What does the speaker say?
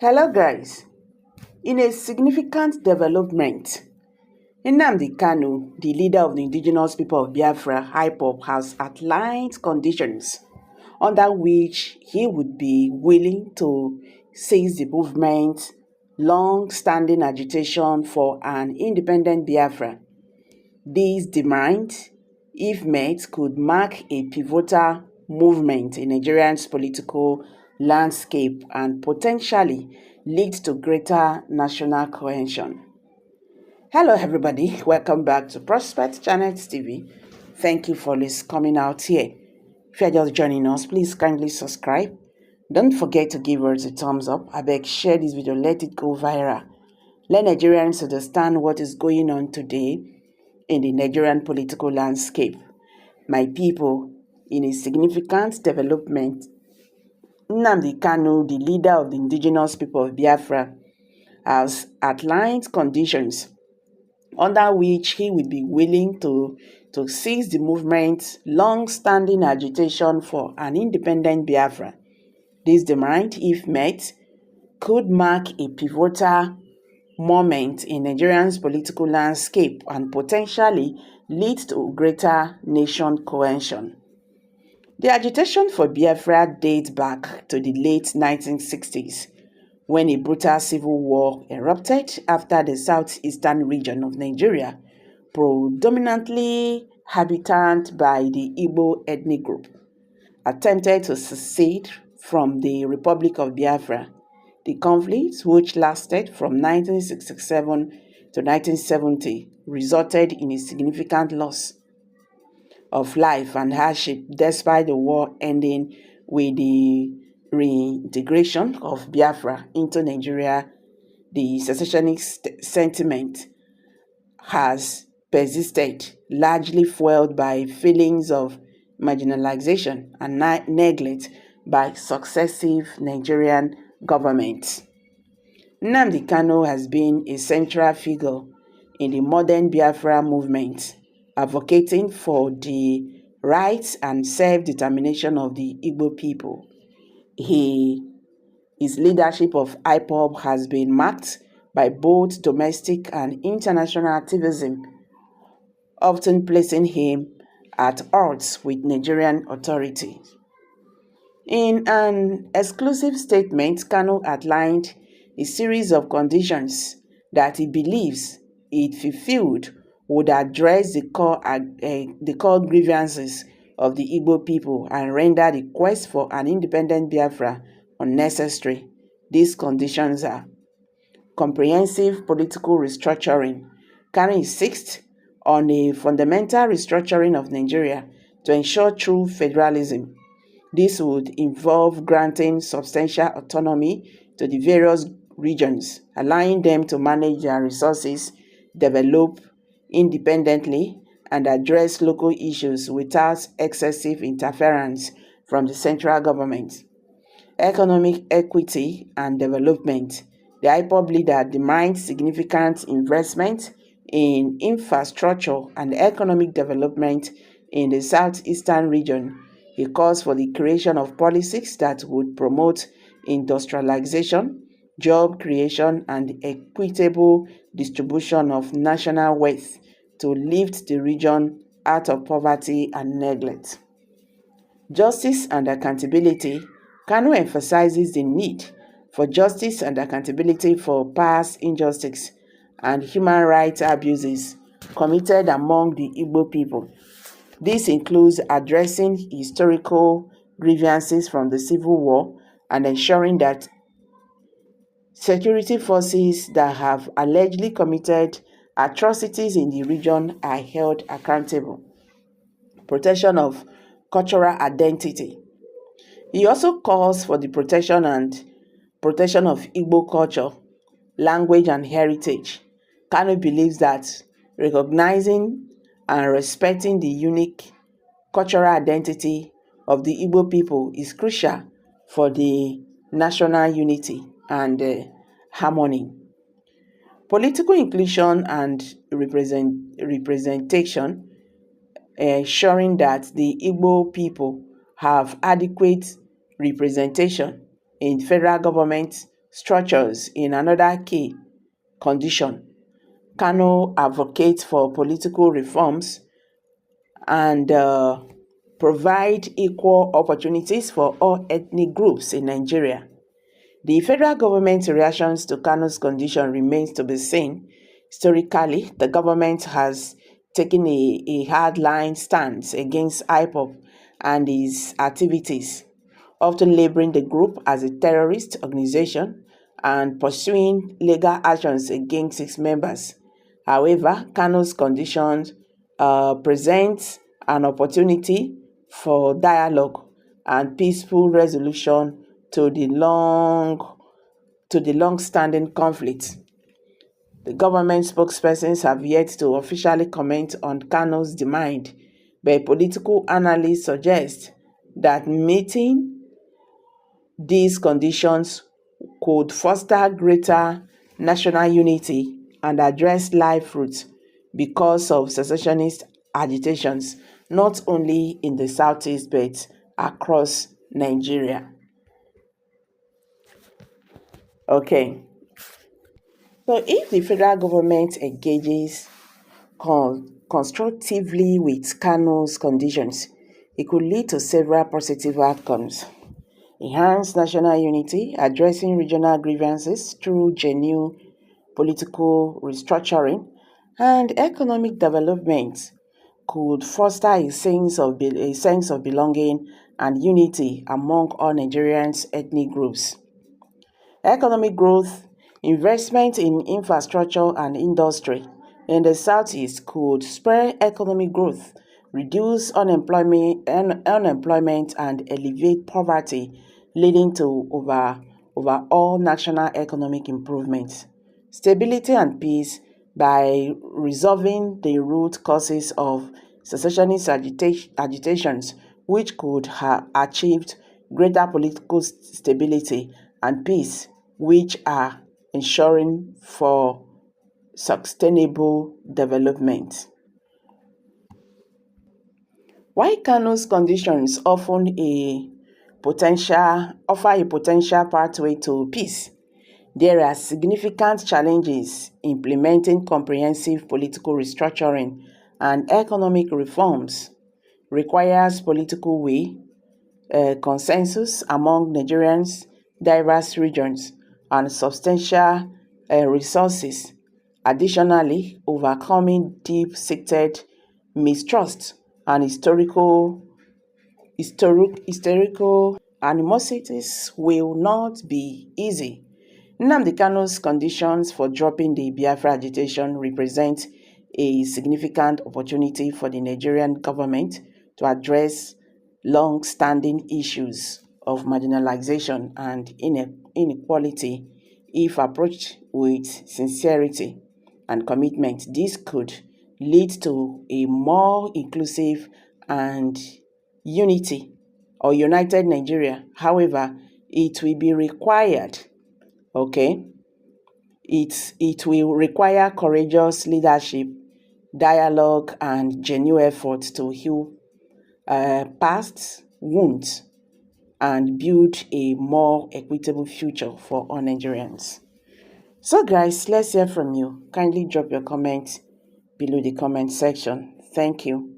Hello guys. In a significant development, Nnamdi Kanu, the leader of the indigenous people of Biafra, IPOB, has outlined conditions under which he would be willing to seize the movement's long-standing agitation for an independent Biafra. These demands, if met, could mark a pivotal movement in Nigeria's political landscape and potentially lead to greater national cohesion. Hello everybody, welcome back to Prospect Channel TV. Thank you for coming out here. If you're just joining us, please kindly subscribe. Don't forget to give us a thumbs up. I beg, share this video, let it go viral. Let Nigerians understand what is going on today in the Nigerian political landscape. My people, in a significant development, Nnamdi Kanu, the leader of the indigenous people of Biafra, has outlined conditions under which he would be willing to seize the movement's long-standing agitation for an independent Biafra. This demand, if met, could mark a pivotal moment in Nigeria's political landscape and potentially lead to greater nation cohesion. The agitation for Biafra dates back to the late 1960s, when a brutal civil war erupted after the southeastern region of Nigeria, predominantly inhabited by the Igbo ethnic group, attempted to secede from the Republic of Biafra. The conflict, which lasted from 1967 to 1970, resulted in a significant loss of life and hardship, despite the war ending with the reintegration of Biafra into Nigeria. The secessionist sentiment has persisted, largely fueled by feelings of marginalization and neglect by successive Nigerian governments. Nnamdi Kanu has been a central figure in the modern Biafra movement, advocating for the rights and self-determination of the Igbo people. His leadership of IPOB has been marked by both domestic and international activism, often placing him at odds with Nigerian authorities. In an exclusive statement, Kanu outlined a series of conditions that he believes, if fulfilled, would address the core grievances of the Igbo people and render the quest for an independent Biafra unnecessary. These conditions are comprehensive political restructuring. Kanu insists on a fundamental restructuring of Nigeria to ensure true federalism. This would involve granting substantial autonomy to the various regions, allowing them to manage their resources, develop independently, and address local issues without excessive interference from the central government. Economic equity and development. The IPOB leader demands significant investment in infrastructure and economic development in the southeastern region. He calls for the creation of policies that would promote industrialization, job creation, and equitable distribution of national wealth to lift the region out of poverty and neglect. Justice and accountability. Kanu emphasizes the need for justice and accountability for past injustice and human rights abuses committed among the Igbo people. This includes addressing historical grievances from the Civil War and ensuring that security forces that have allegedly committed atrocities in the region are held accountable. Protection of cultural identity. He also calls for the protection of Igbo culture, language, and heritage. Kanu believes that recognizing and respecting the unique cultural identity of the Igbo people is crucial for the national unity and harmony. Political inclusion and representation, ensuring that the Igbo people have adequate representation in federal government, structures in another key condition. Kanu advocates for political reforms and provide equal opportunities for all ethnic groups in Nigeria. The federal government's reactions to Kanu's condition remains to be seen. Historically, the government has taken a hardline stance against IPOB and its activities, often labeling the group as a terrorist organization and pursuing legal actions against its members. However, Kanu's condition presents an opportunity for dialogue and peaceful resolution to the long-standing conflict. The government spokespersons have yet to officially comment on Kanu's demand, but political analysts suggest that meeting these conditions could foster greater national unity and address life roots because of secessionist agitations, not only in the southeast but across Nigeria. Okay, so if the federal government engages constructively with Kanu's conditions, it could lead to several positive outcomes. Enhance national unity, addressing regional grievances through genuine political restructuring, and economic development could foster a sense of belonging and unity among all Nigerians' ethnic groups. Economic growth, investment in infrastructure and industry in the southeast could spur economic growth, reduce unemployment and alleviate poverty, leading to overall national economic improvements. Stability and peace by resolving the root causes of secessionist agitations, which could have achieved greater political stability and peace, which are ensuring for sustainable development. Why Kanu's conditions offer a potential pathway to peace? There are significant challenges implementing comprehensive political restructuring and economic reforms requires political will, consensus among Nigerians' diverse regions, and substantial resources. Additionally, overcoming deep-seated mistrust and historical animosities will not be easy. Nnamdi Kanu's conditions for dropping the Biafra agitation represent a significant opportunity for the Nigerian government to address long-standing issues of marginalization and inequality. If approached with sincerity and commitment, this could lead to a more inclusive and united Nigeria. However, it will be required, it will require courageous leadership, dialogue, and genuine effort to heal past wounds and build a more equitable future for all Nigerians. So guys, let's hear from you. Kindly drop your comments below the comment section. Thank you.